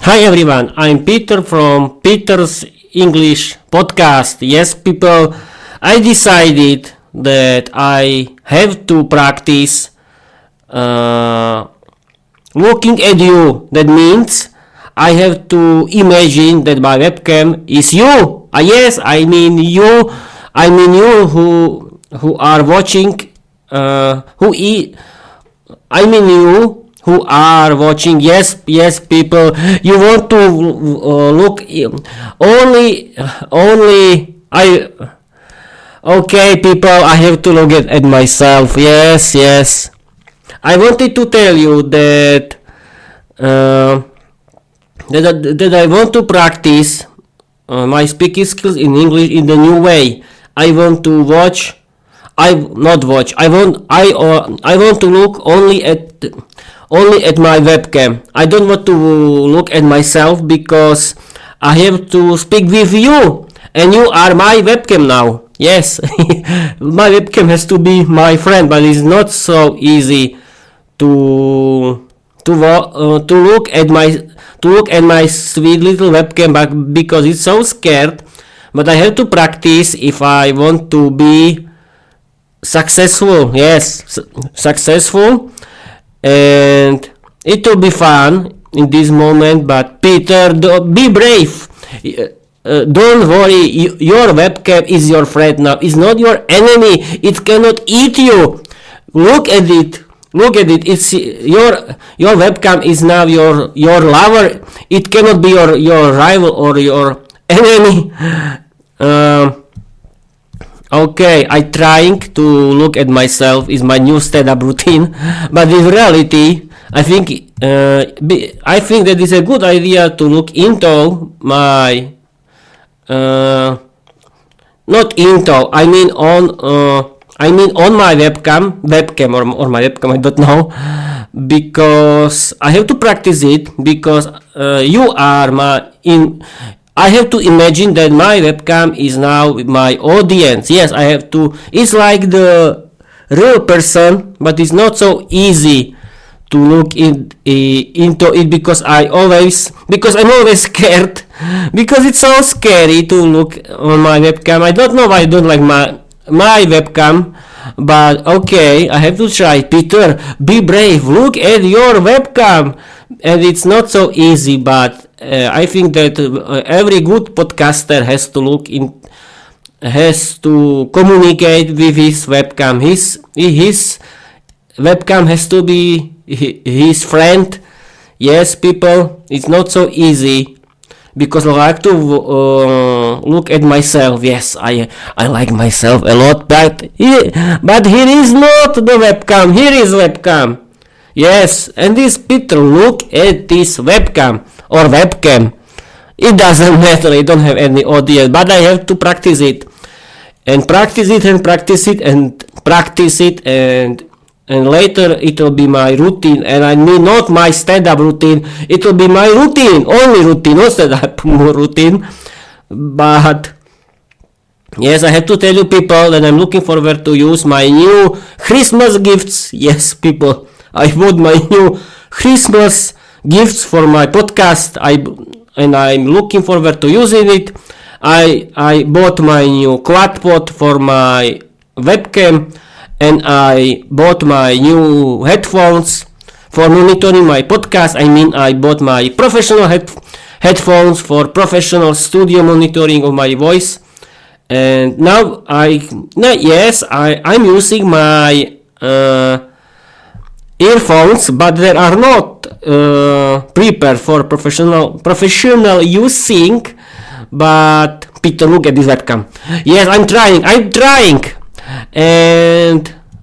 Hi everyone, I'm Peter from Peter's English podcast. Yes, people, I decided that I have to practice looking at you. That means I have to imagine that my webcam is you. Yes, I mean you. I mean you who are watching. I mean you who are watching. Yes, people, you want to look only I. Okay, people, I have to look at myself. Yes. I wanted to tell you that that I want to practice my speaking skills in English in the new way. I want to watch. I want to look only at my webcam. I don't want to look at myself because I have to speak with you, and you are my webcam now. Yes, my webcam has to be my friend, but it's not so easy to look at my sweet little webcam, but because it's so scared. But I have to practice if I want to be successful. Yes, successful, and it will be fun in this moment. But Peter, be brave. Don't worry, your webcam is your friend now. It's not your enemy. It cannot eat you. Look at it. It's your webcam is now your lover. It cannot be your rival or your enemy. Okay, I trying to look at myself is my new stand-up routine, but in reality, I think that is a good idea to look into my not into. I mean on my webcam or my webcam. I don't know, because I have to practice it because you are I have to imagine that my webcam is now my audience. Yes, I have to. It's like the real person, but it's not so easy to look into it because I'm always scared because it's so scary to look on my webcam. I don't know why I don't like my webcam, but okay, I have to try. Peter, be brave. Look at your webcam, and it's not so easy, but I think that every good podcaster has to communicate with his webcam. His webcam has to be his friend. Yes, people, it's not so easy because I like to look at myself. Yes, I like myself a lot, but here is not the webcam. Here is webcam. Yes, and this Peter, look at this webcam. Or webcam. It doesn't matter, I don't have any audience, but I have to practice it. And practice it and later it will be my routine. And I mean not my stand-up routine, it will be my routine, only routine, not stand-up routine. But yes, I have to tell you people that I'm looking forward to use my new Christmas gifts. Yes, people, I bought my new Christmas gifts for my podcast, and I'm looking forward to using it. I bought my new quadpod for my webcam, and I bought my new headphones for monitoring my podcast. I mean, I bought my professional headphones for professional studio monitoring of my voice. And now I'm using my earphones, but they are not prepared for professional using. But Peter, look at this webcam. Yes, I'm trying,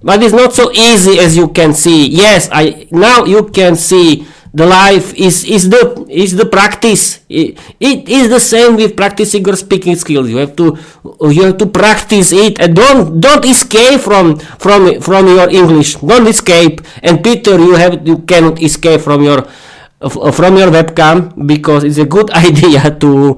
but it's not so easy as you can see. Yes, now you can see the life is the practice. It is the same with practicing your speaking skills. You have to practice it, and don't escape from your English. Don't escape. And Peter, you cannot escape from your webcam, because it's a good idea to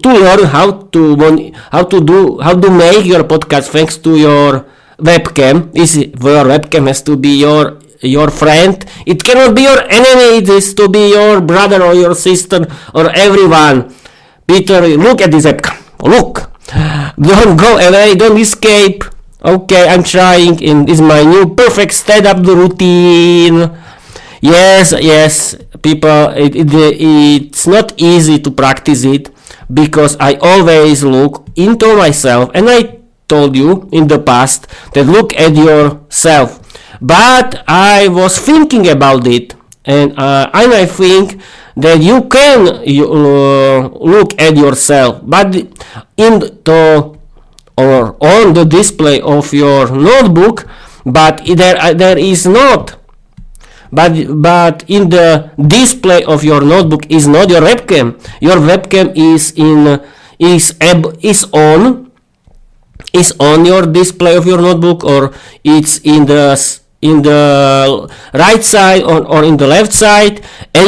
learn how to make your podcast thanks to your webcam. Your webcam has to be your your friend. It cannot be your enemy. It is to be your brother or your sister or everyone. Peter, look at this webcam. Look. Don't go away. Don't escape. Okay, I'm trying, and this is my new perfect stand-up routine. Yes, people, it's not easy to practice it because I always look into myself, and I told you in the past that look at yourself. But I was thinking about it, and I think that you can look at yourself, but on the display of your notebook, but there is not. But in the display of your notebook is not your webcam. Your webcam is on your display of your notebook, or it's in the right side or in the left side, and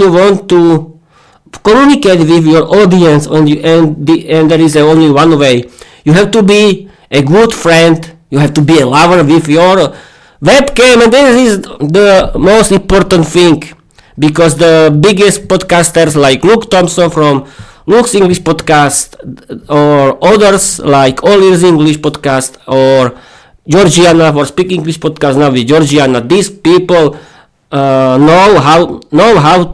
you want to communicate with your audience, and there is only one way. You have to be a good friend. You have to be a lover with your webcam, and this is the most important thing, because the biggest podcasters like Luke Thompson from Luke's English Podcast, or others like All Ears English Podcast, or Georgiana for Speak English Podcast now with Georgiana, these people know how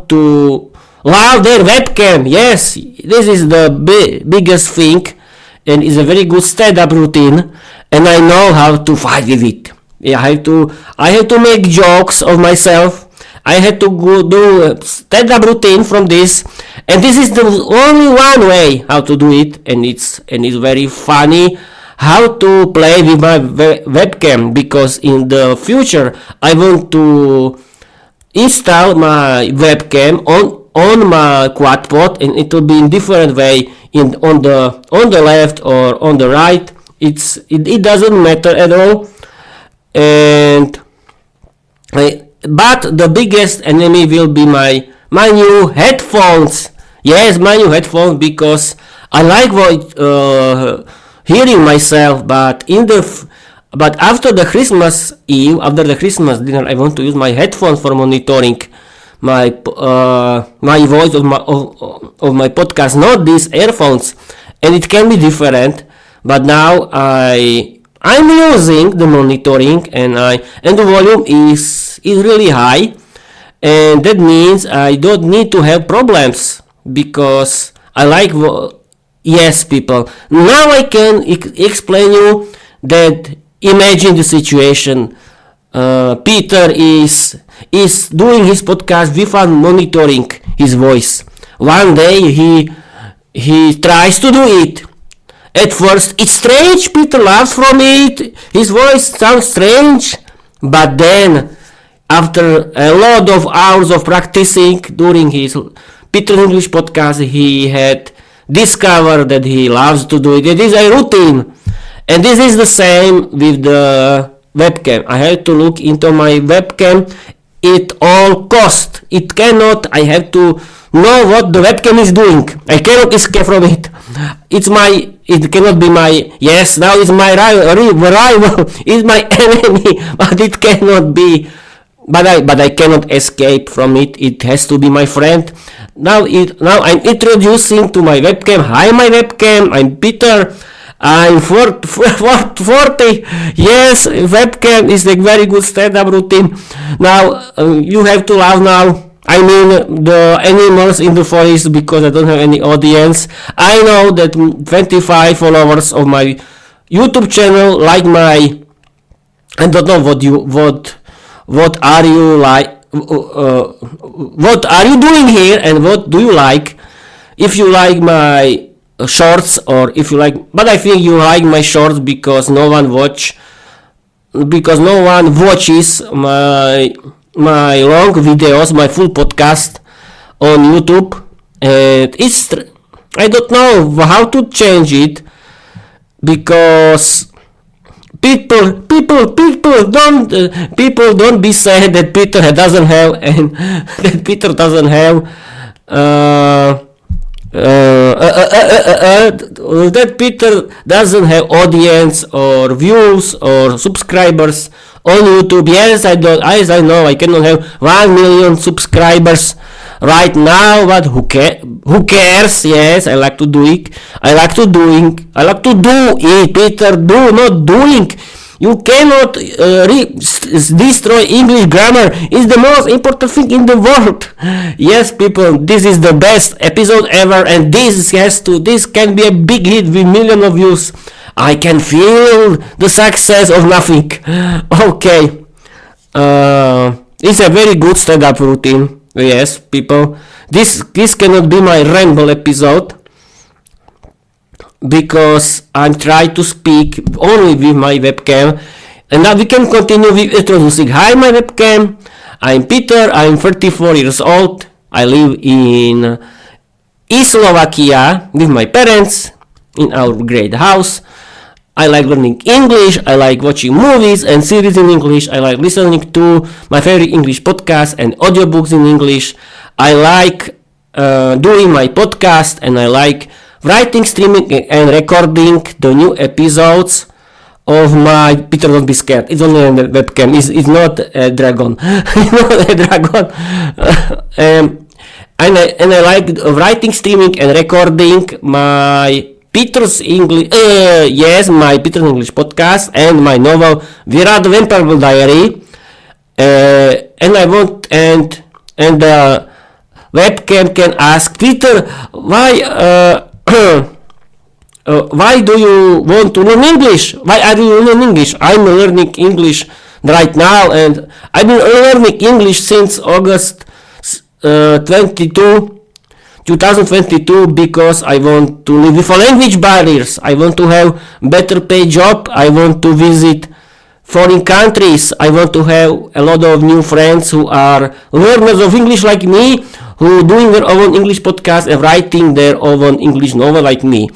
to love their webcam. Yes, this is the biggest thing, and it's a very good stand-up routine, and I know how to fight with it. Yeah, I have to make jokes of myself. I had to go do stand-up routine from this, and this is the only one way how to do it, and it's very funny how to play with my webcam, because in the future I want to install my webcam on my quadpod, and it will be in different way on the left or on the right. It doesn't matter at all. And but the biggest enemy will be my new headphones. Yes, my new headphones, because I like hearing myself, but after the Christmas Eve, after the Christmas dinner, I want to use my headphones for monitoring my voice of my podcast, not these earphones, and it can be different. But now I'm using the monitoring, and the volume is really high, and that means I don't need to have problems, because I like yes, people. Now I can explain you that. Imagine the situation. Peter is doing his podcast without monitoring his voice. One day he tries to do it. At first it's strange, Peter laughs from it, his voice sounds strange, but then after a lot of hours of practicing during his Peter English podcast, he had discovered that he loves to do it. It is a routine, and this is the same with the webcam. I have to look into my webcam at all cost. I have to know what the webcam is doing. I cannot escape from it. It cannot be my, yes, now it's my rival, it's my enemy, but it cannot be, but I cannot escape from it. It has to be my friend. Now I'm introducing to my webcam. Hi, my webcam, I'm Peter. I'm 40. Yes, webcam is a very good stand-up routine. Now you have to laugh now. I mean the animals in the forest, because I don't have any audience. I know that 25 followers of my YouTube channel like my. I don't know what are you like. What are you doing here, and what do you like? If you like my shorts, or if you like, but I think you like my shorts because no one watches my long videos, my full podcast on YouTube, and I don't know how to change it, because people don't be sad that Peter doesn't have that Peter doesn't have audience or views or subscribers on YouTube. Yes, I don't. As I know, I cannot have 1 million subscribers right now, but who cares? Yes, I like to do it. I like to do it. Peter, do not doing. You cannot destroy English grammar. It's the most important thing in the world. Yes, people, this is the best episode ever, and this can be a big hit with millions of views. I can feel the success of nothing. Okay, it's a very good stand-up routine. Yes, people, this cannot be my ramble episode, because I'm trying to speak only with my webcam. And now we can continue with introducing. Hi, my webcam. I'm Peter. I'm 34 years old. I live in Slovakia with my parents in our great house. I like learning English. I like watching movies and series in English. I like listening to my favorite English podcasts and audiobooks in English. I like doing my podcast, and I like writing, streaming, and recording the new episodes of my Peter, don't be scared. It's only a webcam. It's not a dragon. It's not a dragon. And I like writing, streaming, and recording my Peter's English. My Peter's English podcast and my novel Vira the Vampire Diary. And I want and the webcam can ask Peter, why do you want to learn English? Why are you learning English? I'm learning English right now, and I've been learning English since August 2022, because I want to live with language barriers. I want to have better paid job. I want to visit foreign countries. I want to have a lot of new friends who are learners of English like me, who doing their own English podcast and writing their own English novel like me.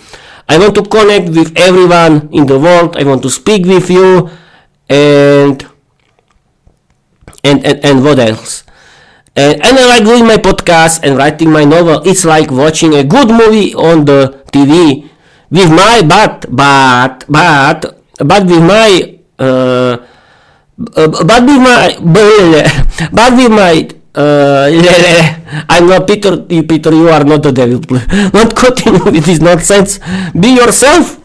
I want to connect with everyone in the world. I want to speak with you, and what else? And I like doing my podcast and writing my novel. It's like watching a good movie on the TV with my but with my I'm not Peter. Peter, you are not the devil. Not continue with this nonsense. Be yourself.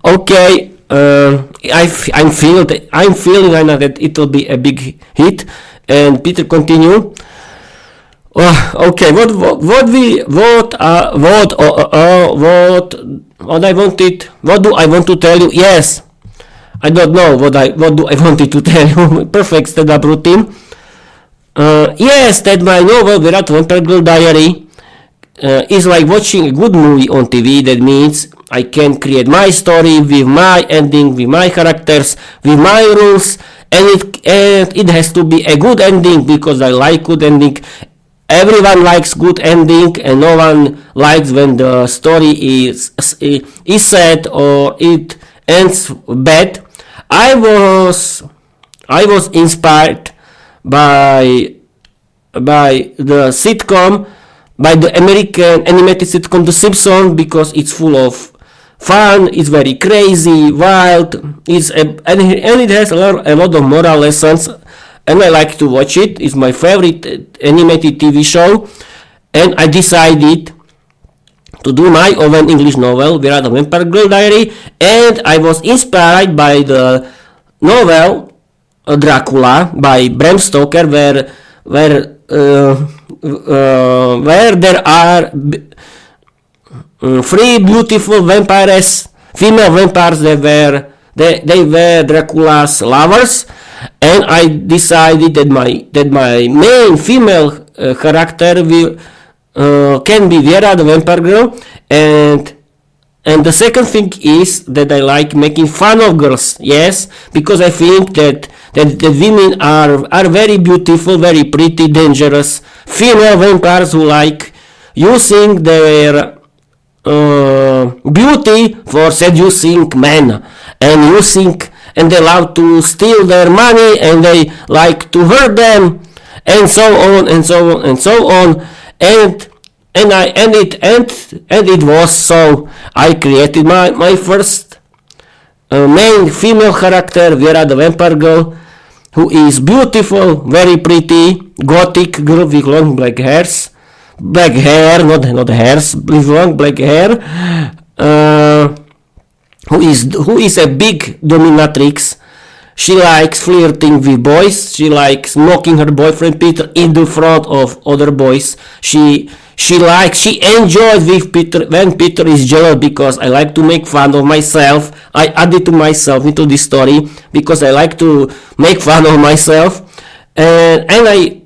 Okay. I'm feeling I know that it will be a big hit. And Peter, continue. Okay. What I wanted? What do I want to tell you? Yes. I don't know what do I wanted to tell you. Perfect stand-up routine. Yes, that my novel Virat Vampire Diary is like watching a good movie on TV. That means I can create my story with my ending, with my characters, with my rules, and it has to be a good ending, because I like good ending. Everyone likes good ending, and no one likes when the story is sad or it ends bad. I was inspired by the sitcom, by the American animated sitcom The Simpsons, because it's full of fun, it's very crazy, wild, and it has a lot of moral lessons, and I like to watch it. It's my favorite animated TV show, and I decided to do my own English novel, Vira the Vampire Diary, and I was inspired by the novel Dracula by Bram Stoker, where there are three beautiful vampires, female vampires. They were Dracula's lovers, and I decided that my main female character can be Vera the vampire girl, and the second thing is that I like making fun of girls. Yes, because I think that women are very beautiful, very pretty, dangerous female vampires who like using their beauty for seducing men, and they love to steal their money, and they like to hurt them, and so on and so on and so on. And and it was so. I created my first main female character, Vera the vampire girl, who is beautiful, very pretty, gothic girl with long black hair, not hairs, with long black hair, who is a big dominatrix. She likes flirting with boys. She likes mocking her boyfriend Peter in the front of other boys. She enjoys with Peter when Peter is jealous, because I like to make fun of myself. I added to myself into this story because I like to make fun of myself, and I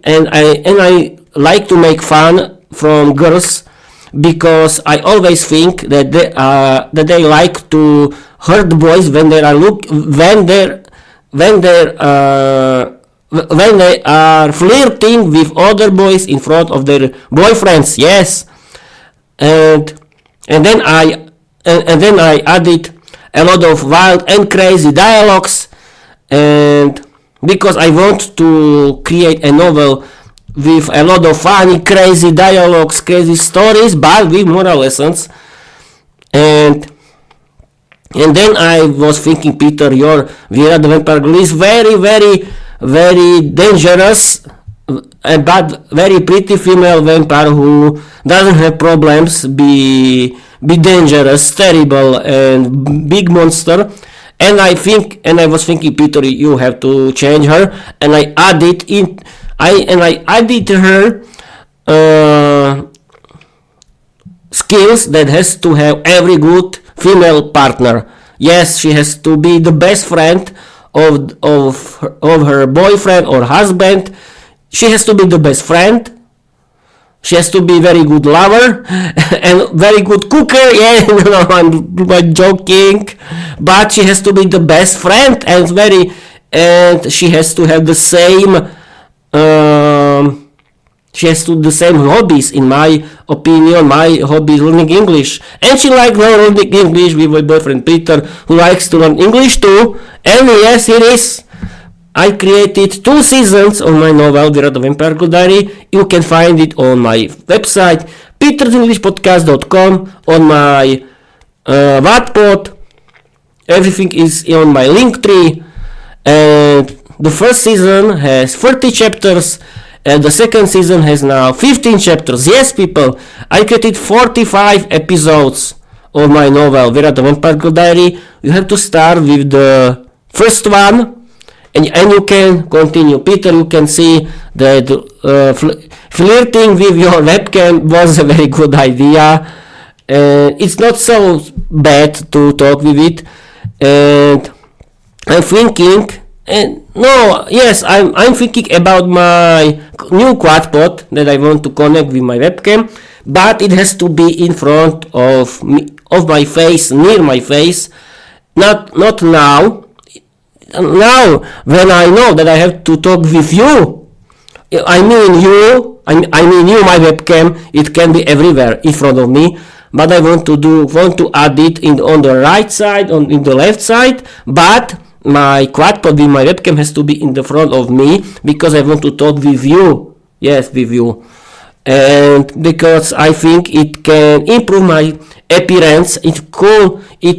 like to make fun from girls, because I always think that they like to hurt boys when they are flirting with other boys in front of their boyfriends. Yes, and then I added a lot of wild and crazy dialogues, and because I want to create a novel with a lot of funny, crazy dialogues, crazy stories, but with moral lessons. And then I was thinking, Peter, your Vera the vampire girl is very, very, very dangerous, but very pretty female vampire who doesn't have problems be dangerous, terrible, and big monster. And I was thinking, Peter, you have to change her, and I added her skills that has to have every good female partner. Yes, she has to be the best friend of her boyfriend or husband. She has to be the best friend. She has to be very good lover and very good cooker. Yeah, I'm joking, but she has to be the best friend and she has to have the same. She has to do the same hobbies, in my opinion. My hobby is learning English, and she likes learning English with my boyfriend Peter, who likes to learn English too. And yes, it is. I created 2 seasons of my novel, Vera the Vampire Girl Diary. You can find it on my website, petersenglishpodcast.com, on my Wattpod. Everything is on my link tree. And the first season has 30 chapters, and the second season has now 15 chapters. Yes, people, I created 45 episodes of my novel, Vera the Vampire Girl Diary. You have to start with the first one, and you can continue. Peter, you can see that flirting with your webcam was a very good idea. It's not so bad to talk with it, and I'm thinking. I'm thinking about my new quadpod that I want to connect with my webcam, but it has to be in front of my face, near my face, not now. Now, when I know that I have to talk with you, I mean you, my webcam, it can be everywhere in front of me, but I want to add it on the right side, in the left side, but my quadpod with my webcam has to be in the front of me, because I want to talk with you. Yes, with you. And because I think it can improve my appearance, it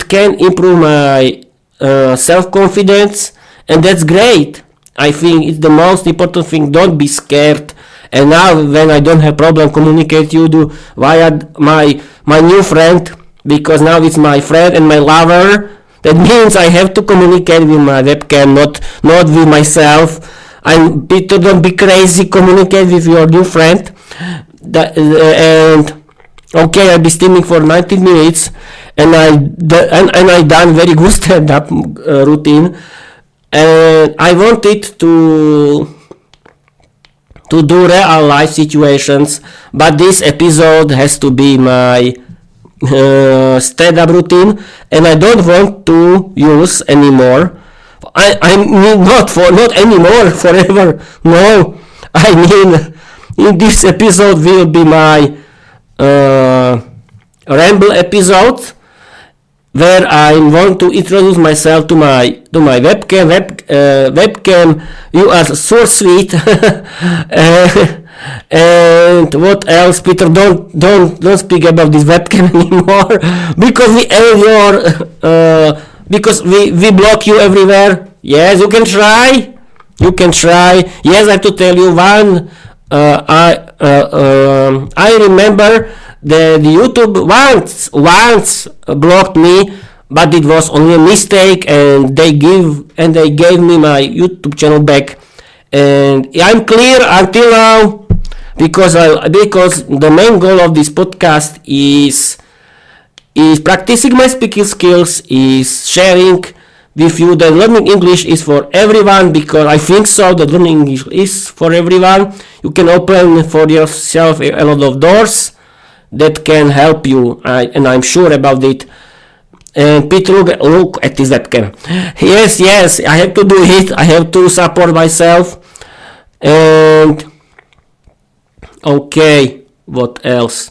can improve my self-confidence, and that's great. I think it's the most important thing. Don't be scared. And now, when I don't have problem communicate you via my new friend, because now it's my friend and my lover, that means I have to communicate with my webcam, not with myself. And Peter, don't be crazy, communicate with your new friend. Okay, I'll be streaming for 19 minutes, and I done very good stand-up routine, and I wanted to do real life situations, but this episode has to be my stand-up routine, and I don't want to use anymore. I mean not anymore, forever. No, I mean in this episode will be my Ramble episode, where I want to introduce myself to my webcam. Webcam, you are so sweet. And what else, Peter? Don't speak about this webcam anymore because we end your because we block you everywhere. Yes, you can try. You can try. Yes, I have to tell you one. I remember that YouTube once blocked me, but it was only a mistake, and they gave me my YouTube channel back, and I'm clear until now, because the main goal of this podcast is practicing my speaking skills, is sharing with you that learning English is for everyone, because I think so that learning English is for everyone. You can open for yourself a lot of doors that can help you, and I'm sure about it. And Peter, look at this webcam. Yes, I have to do it. I have to support myself. And okay, what else?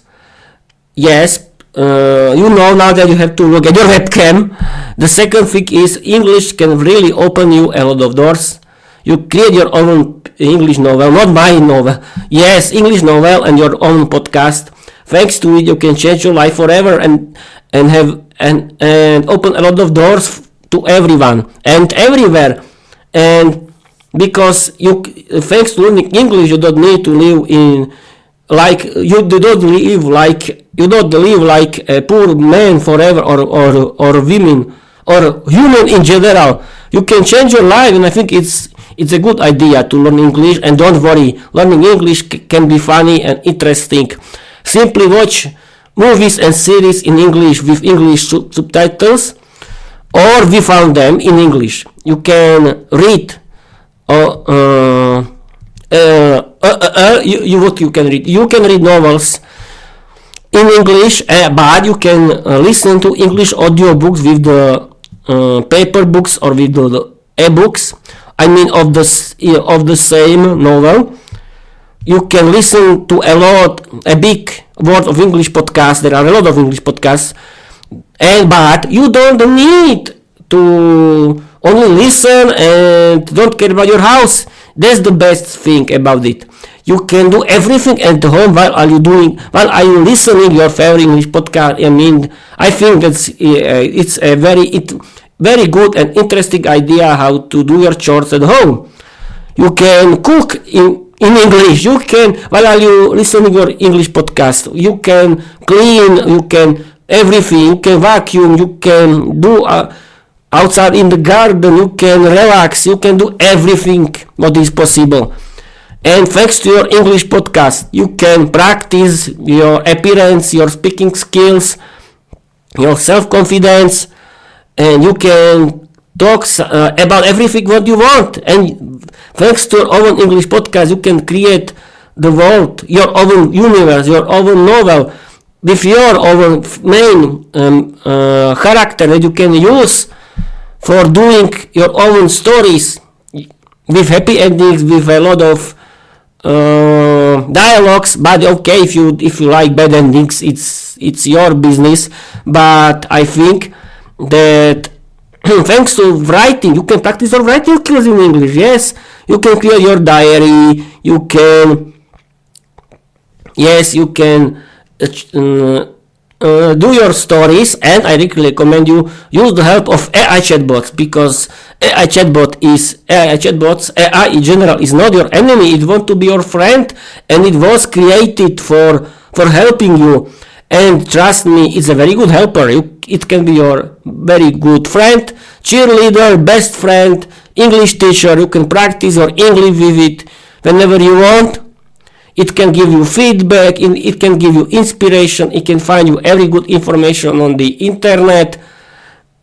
Yes, you know now that you have to look at your webcam. The second thing is English can really open you a lot of doors. You create your own English novel, not my novel. Yes, English novel and your own podcast. Thanks to it, you can change your life forever and open a lot of doors to everyone and everywhere. And because thanks to learning English, you don't need to live like a poor man forever, or women, or human in general. You can change your life, and I think it's a good idea to learn English. And don't worry, learning English can be funny and interesting. Simply watch movies and series in English with English subtitles, or we found them in English. You can read what you can read. You can read novels in English, but you can listen to English audiobooks with the paper books or with the e-books. I mean, of the same novel. You can listen to a big word of English podcasts. There are a lot of English podcasts, but you don't need to only listen and don't care about your house. That's the best thing about it. You can do everything at home while are you listening your favorite English podcast. I mean, I think it's a very good and interesting idea how to do your chores at home. You can cook in English. You can, while are you listening your English podcast, you can clean, you can everything, you can vacuum, you can do outside in the garden, you can relax, you can do everything what is possible. And thanks to your English podcast, you can practice your appearance, your speaking skills, your self-confidence, and you can talk about everything what you want. And thanks to your own English podcast, you can create the world, your own universe, your own novel, with your own main character that you can use for doing your own stories, with happy endings, with a lot of dialogues. But okay, if you like bad endings, it's your business. But I think that thanks to writing, you can practice your writing skills in English. Yes, you can create your diary. You can do your stories, and I really recommend you use the help of AI chatbots, because AI in general is not your enemy. It wants to be your friend, and it was created for helping you. And trust me, it's a very good helper. It can be your very good friend, cheerleader, best friend, English teacher. You can practice your English with it whenever you want. It can give you feedback, it can give you inspiration, it can find you every good information on the internet.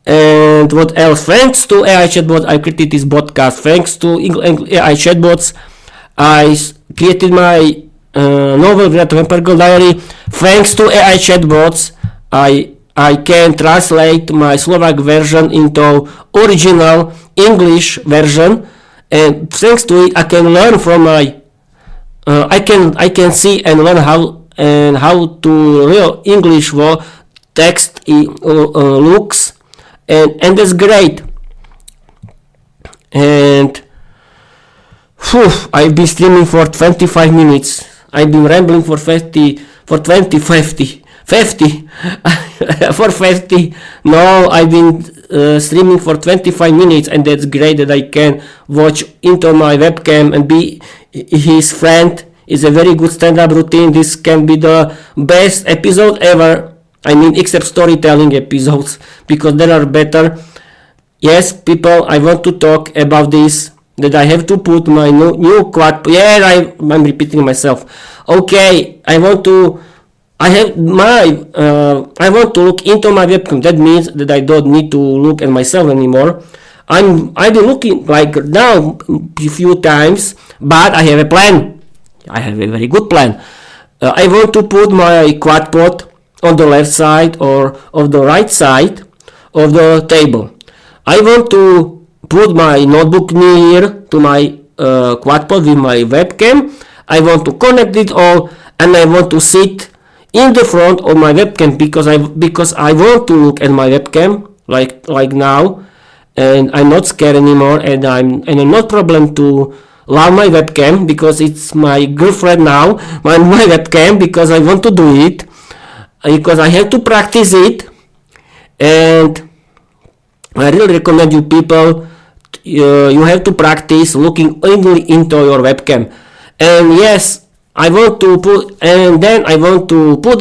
And what else? Thanks to AI chatbots, I created this podcast. Thanks to AI chatbots, I created my novel, The Vampire Girl Diary. Thanks to AI chatbots, I can translate my Slovak version into original English version, and thanks to it, I can learn from my I can see and learn how to real English text looks, and that's great. And I've been streaming for 25 minutes. I've been rambling for 50 for 20 50 50 for 50. No, I've been streaming for 25 minutes, and that's great that I can watch into my webcam and be his friend. It's a very good stand-up routine. This can be the best episode ever. I mean, except storytelling episodes, because there are better. Yes, people, I want to talk about this, that I have to put my new quad. Yeah, I'm repeating myself. Okay, I want to look into my webcam. That means that I don't need to look at myself anymore. I've been looking like now a few times, but I have a plan. I have a very good plan. I want to put my quadpod on the left side or of the right side of the table. I want to put my notebook near to my quadpod with my webcam. I want to connect it all, and I want to sit in the front of my webcam because I want to look at my webcam like now, and I'm not scared anymore, and I'm not problem to love my webcam because it's my girlfriend now, my webcam, because I want to do it, because I have to practice it. And I really recommend you people, you have to practice looking only into your webcam. And yes, I want to put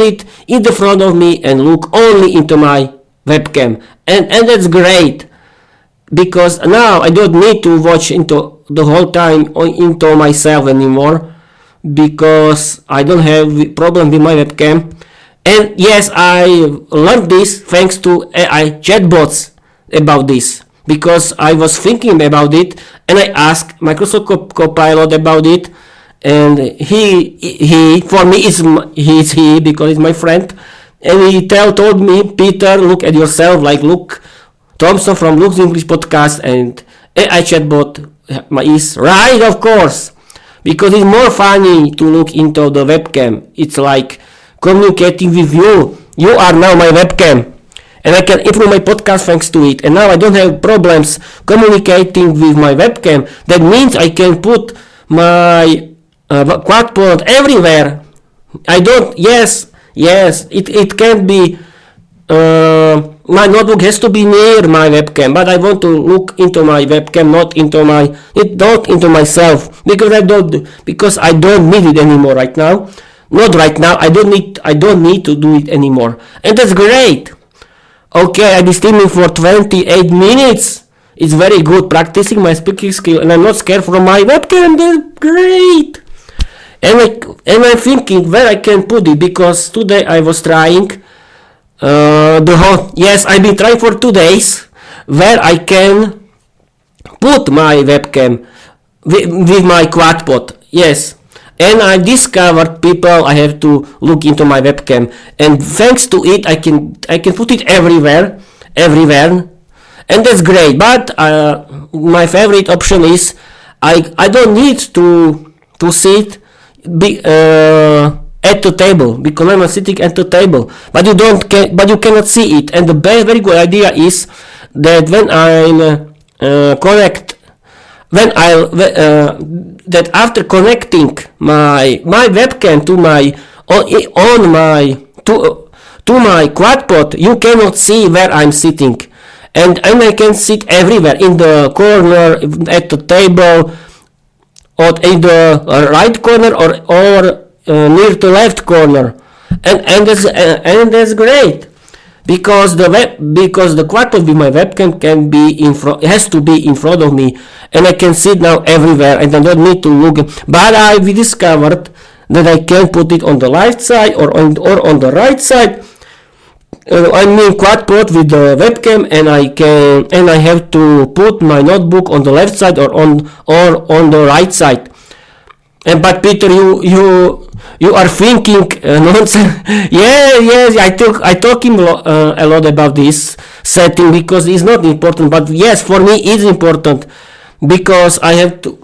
it in the front of me and look only into my webcam, and that's great, because now I don't need to watch into the whole time into myself anymore, because I don't have problem with my webcam. And yes, I learned this thanks to AI chatbots about this, because I was thinking about it and I asked Microsoft Copilot about it, and he for me he's he because he's my friend, and he told me, Peter, look at yourself like Luke Thompson from Luke's English podcast, and AI chatbot is right, of course, because it's more funny to look into the webcam. It's like communicating with you. You are now my webcam, and I can improve my podcast thanks to it. And now I don't have problems communicating with my webcam. That means I can put my quadpod everywhere. It can be, my notebook has to be near my webcam, but I want to look into my webcam, not into myself, because I don't need it anymore right now. Not right now. I don't need to do it anymore, and that's great. Okay, I've been streaming for 28 minutes. It's very good, practicing my speaking skill, and I'm not scared from my webcam. That's great. And I'm thinking where I can put it, because today I was trying I've been trying for 2 days where I can put my webcam with my quadpod. Yes. And I discovered, people, I have to look into my webcam, and thanks to it I can put it everywhere, and that's great. But my favorite option is I don't need to sit at the table, because I'm sitting at the table, but you cannot see it. And the very good idea is that when that after connecting my webcam to my quadpod, you cannot see where I'm sitting, and I can sit everywhere, in the corner, at the table, or in the right corner, or near the left corner, and that's great, because the quadpod with my webcam has to be in front of me, and I can sit now everywhere, and I don't need to look. But we discovered that I can put it on the left side or on the right side. I mean quadpod with the webcam, and I have to put my notebook on the left side or on the right side. But Peter, you are thinking nonsense. Yes, I talk him a lot about this setting, because it's not important. But yes, for me it's important, because I have to.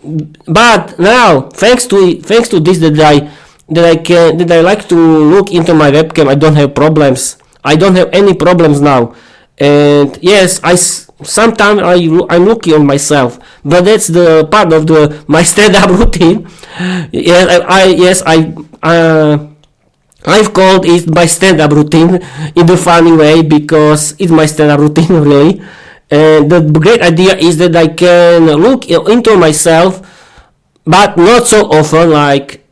But now, thanks to this, that I like to look into my webcam, I don't have problems. I don't have any problems now. And yes, sometimes I'm looking on myself, but that's the part of my stand-up routine. I I've called it my stand-up routine in the funny way because it's my stand-up routine really. And the great idea is that I can look into myself, but not so often like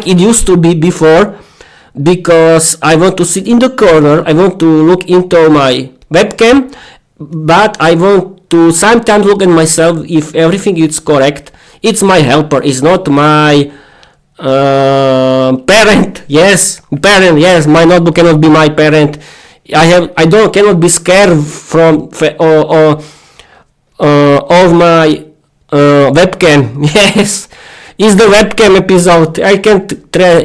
it used to be before, because I want to sit in the corner. I want to look into my webcam, but I want to sometimes look at myself if everything is correct. It's my helper. It's not my parent. Yes, parent. Yes, my notebook cannot be my parent. Cannot be scared from of my webcam. Yes, it's the webcam episode. I can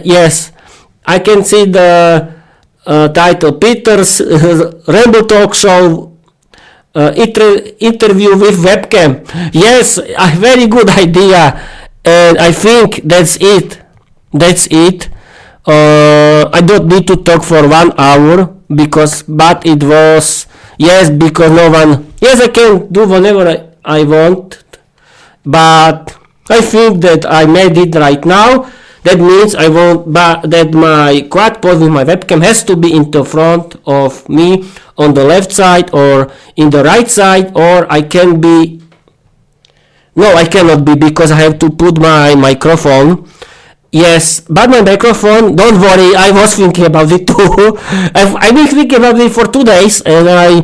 yes, I can see the title: Peter's Ramble Talk Show interview with webcam. Yes, a very good idea, and I think that's it. That's it. I don't need to talk for 1 hour but it was, yes, because no one, yes, I can do whatever I want, but I think that I made it right now. That means I want that my quadpod with my webcam has to be in the front of me on the left side or in the right side, or I can be, no, I cannot be, because I have to put my microphone. Yes, but my microphone, don't worry, I was thinking about it too. I've been thinking about it for 2 days, and I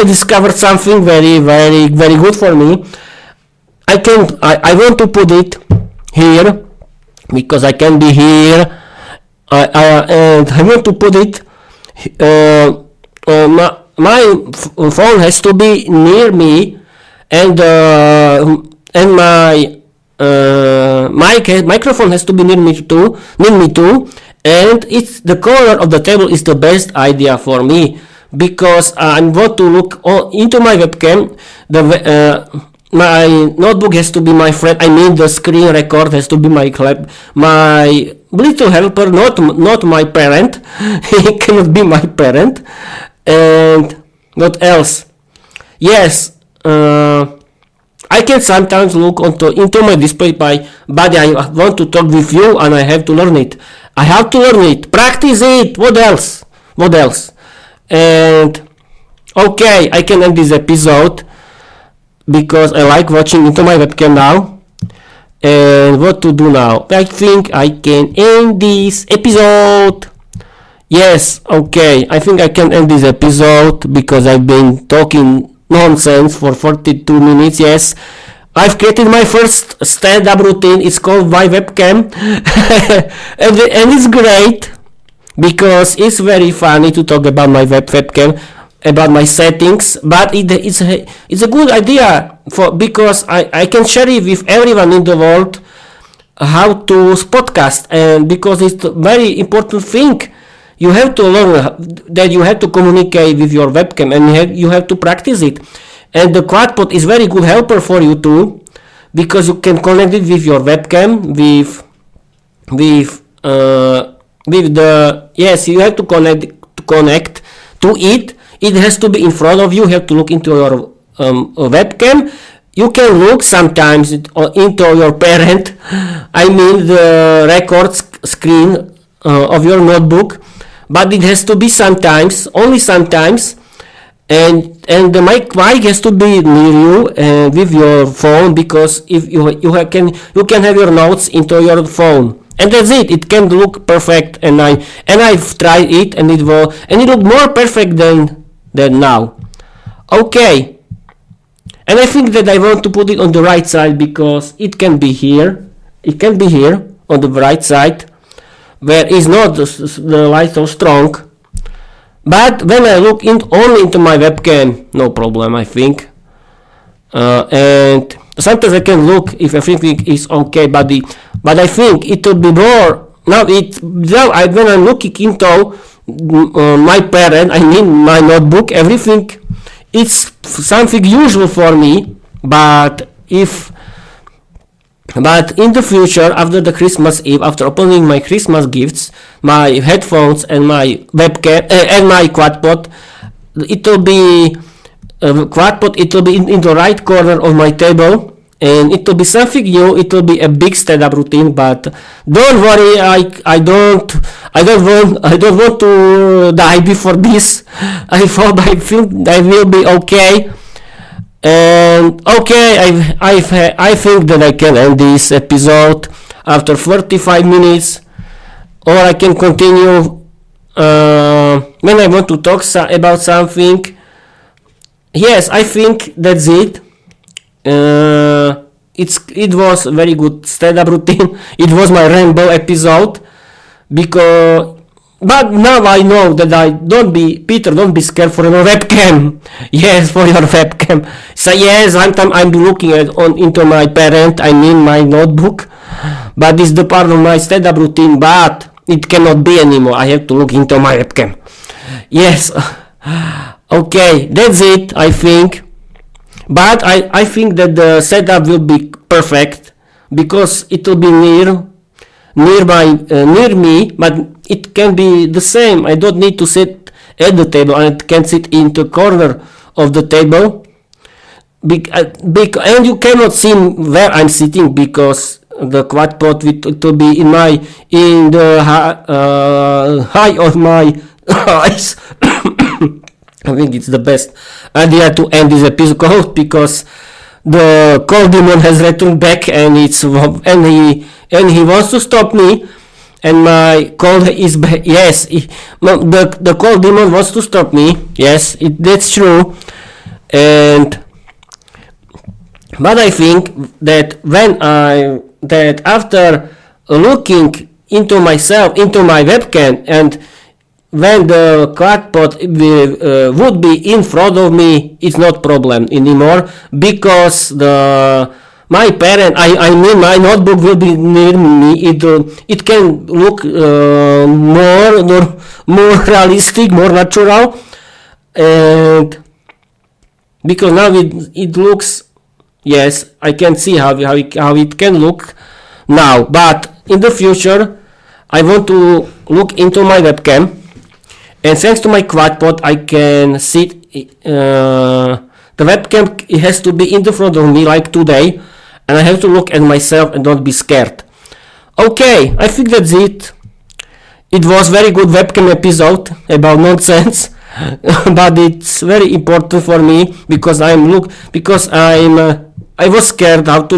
discovered something very, very, very good for me. I want to put it here, because I can be here, and I want to put it, my phone has to be near me, and my microphone has to be near me too, and it's the corner of the table is the best idea for me, because I want to look into my webcam. My notebook has to be my friend. I mean, the screen record has to be my little helper, not my parent. He cannot be my parent. And what else? Yes, I can sometimes look into my display but I want to talk with you, and I have to learn it. I have to learn it. Practice it. What else? And okay, I can end this episode, because I like watching into my webcam now. And what to do now? I think I can end this episode. Yes, okay, I think I can end this episode, because I've been talking nonsense for 42 minutes. Yes, I've created my first stand-up routine. It's called my webcam. and it's great, because it's very funny to talk about my webcam, about my settings, but it's a good idea because I can share it with everyone in the world how to podcast, and because it's a very important thing. You have to learn that you have to communicate with your webcam, and you have to practice it. And the quadpod is very good helper for you too, because you can connect it with your webcam with the, yes, you have to connect to it. It has to be in front of you. You have to look into your webcam. You can look sometimes into your parent, I mean the record screen of your notebook, but it has to be sometimes, only sometimes, and the mic has to be near you with your phone, because if you can have your notes into your phone. And that's it. It can look perfect, and I've tried it, and it looked more perfect than now. Okay, and I think that I want to put it on the right side, because it can be here. It can be here on the right side, where is not the light so strong. But when I look only into my webcam, no problem, I think. And sometimes I can look if everything is okay, but I think it will be more. When I'm looking into my parent, I mean my notebook, everything, it's something usual for me. But in the future, after the Christmas Eve, after opening my Christmas gifts, my headphones and my webcam and my quadpod, it will be in the right corner of my table, and it will be something new. It will be a big stand-up routine, but don't worry, I don't want to die before this. I think I will be okay. And okay, I think that I can end this episode after 45 minutes, or I can continue when I want to talk about something. Yes, I think that's it. It was a very good stand-up routine. It was my Ramble episode, but now I know that don't be scared for your webcam. Yes, for your webcam. So yes, sometimes I'm looking into my parent, I mean my notebook, but it's the part of my stand-up routine, but it cannot be anymore. I have to look into my webcam. Yes. Okay, that's it, I think. But I think that the setup will be perfect because it will be near me, but it can be the same. I don't need to sit at the table. I can sit in the corner of the table. And you cannot see where I'm sitting because the quadpod will be in the high of my eyes. I think it's the best idea to end this episode because the cold demon has returned back and he wants to stop me, and my cold is back. Yes, the cold demon wants to stop me. Yes, that's true. But I think that after looking into myself, into my webcam, and when the quadpod would be in front of me, it's not problem anymore because my parent, I mean my notebook will be near me. It can look more realistic, more natural, and because now it looks. Yes, I can see how it can look now, but in the future I want to look into my webcam. And thanks to my quadpod, I can sit. The webcam, it has to be in the front of me like today, and I have to look at myself and don't be scared. Okay, I think that's it. It was very good webcam episode about nonsense, but it's very important for me because I was scared how to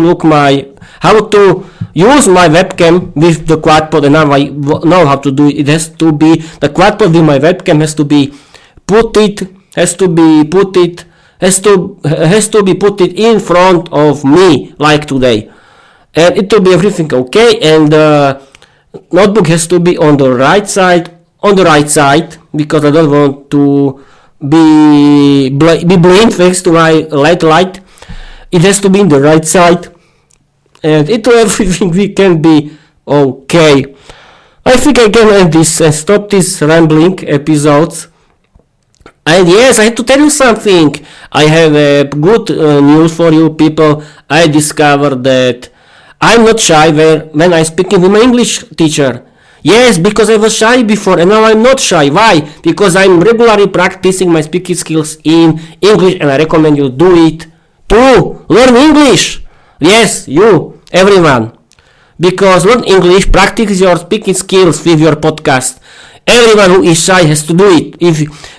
use my webcam with the quadpod, and now I know how to do it. It has to be the quadpod with my webcam has to be put in front of me like today, and it will be everything okay. And the notebook has to be on the right side because I don't want to be blind thanks to my light. It has to be in the right side. And everything we can be okay. I think I can end this and stop this rambling episodes. And yes, I have to tell you something. I have good news for you people. I discovered that I'm not shy when I'm speaking with my English teacher. Yes, because I was shy before and now I'm not shy. Why? Because I'm regularly practicing my speaking skills in English, and I recommend you do it too. Learn English. Yes, you, everyone. Because learn English, practice your speaking skills with your podcast. Everyone who is shy has to do it.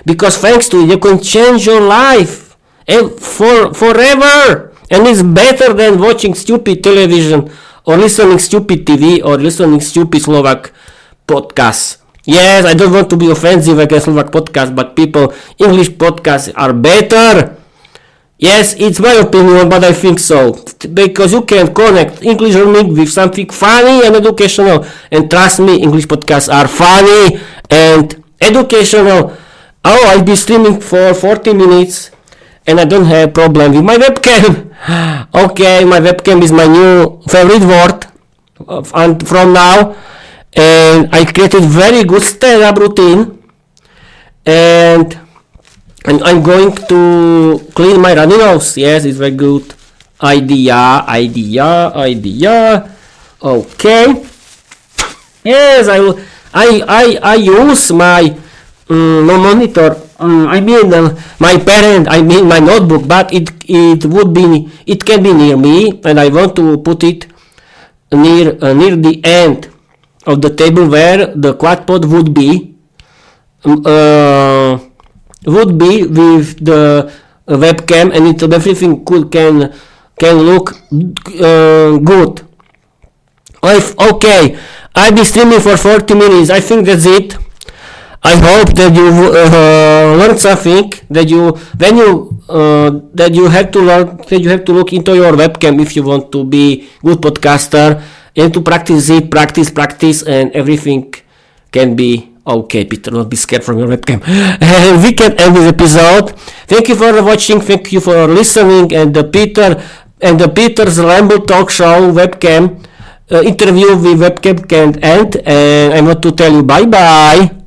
Because thanks to it, you can change your life forever. And it's better than watching stupid television or listening stupid TV or listening stupid Slovak podcasts. Yes, I don't want to be offensive against Slovak podcasts, but people, English podcasts are better. Yes, it's my opinion, but I think so. Because you can connect English learning with something funny and educational. And trust me, English podcasts are funny and educational. Oh, I'll be streaming for 40 minutes and I don't have problem with my webcam. Okay, my webcam is my new favorite word from now. And I created very good stand-up routine. And I'm going to clean my runny nose. Yes, it's very good idea. Okay. Yes, I use my monitor. I mean my parent, I mean my notebook, but it can be near me, and I want to put it near the end of the table where the quadpod would be with the webcam, and everything can look good. Okay, I'll be streaming for 40 minutes. I think that's it. I hope that you learned something. That you have to learn. That you have to look into your webcam if you want to be good podcaster, and to practice it, practice, and everything can be okay. Peter, don't be scared from your webcam. And we can end this episode. Thank you for watching. Thank you for listening. And the Peter's Ramble talk show webcam interview with webcam can end. And I want to tell you bye bye.